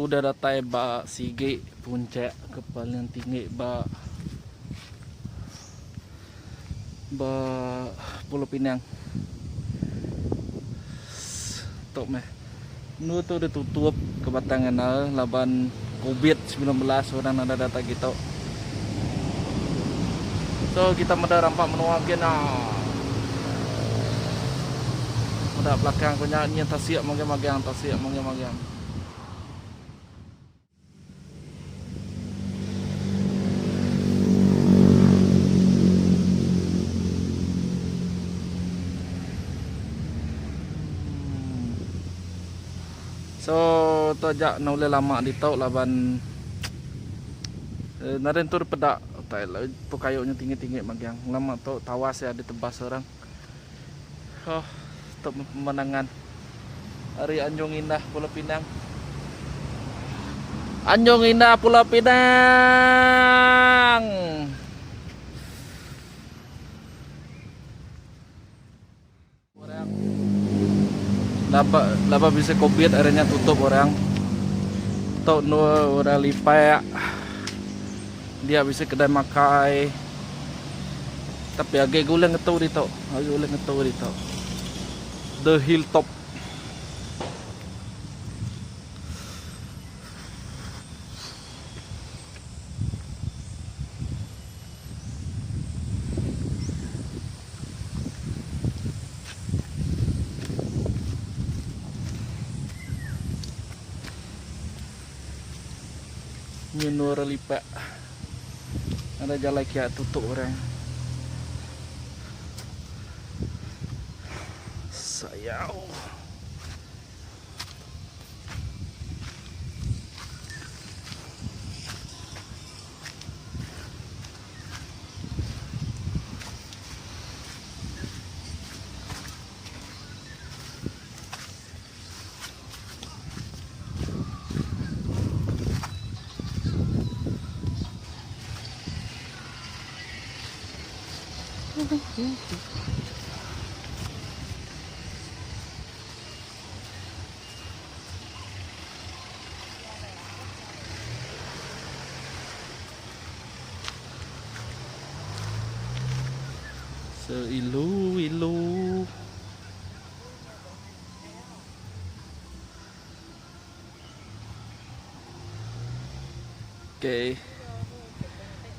udah datai ba Sige puncak kepaling tinggi ba Pulau Pinang. Tok meh. Nu tu udah tutup kebatangan laban COVID-19 orang ada data gitu. So kita mudah rampak menuang kena. Mudah belakang punya ni tasiak magang-magang tasiak magang-magang. So tu ajak naule lama di tau laban naren tur pedak tai tu kayunya tinggi-tinggi magiang lama tu tawas ya di tebas orang. Oh, untuk pemandangan hari Anjung Indah Pulau Pinang. Anjung Indah Pulau Pinang. Orang laba bisa COVID akhirnya tutup orang. Tok nu orang lipai dia bisa kedai makai. Tapi agak gulang ngetau di tok. Agak gulang ngetau di tok. The Hilltop. Nyunur lipat. Ada jalan kia tutup orang. Sayau. Seilu-ilu. Oke.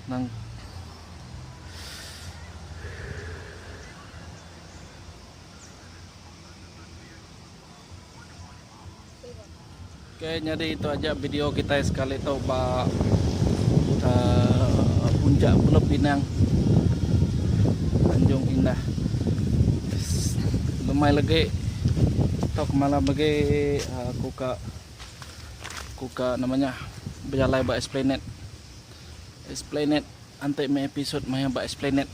Nang Oke, jadi itu aja video kita sekali tahu Pak puncak Pulau Pinang Anjung Indah. Lumai lagi tok malam lagi kuka namanya berjalan ba Esplanade antai me episode maya ba Esplanade.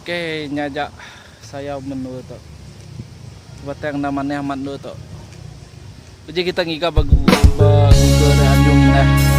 Oke, nyajak saya menu tu. Batang namanya Ahmad tu. Jadi kita ngika bagu Anjung Indah.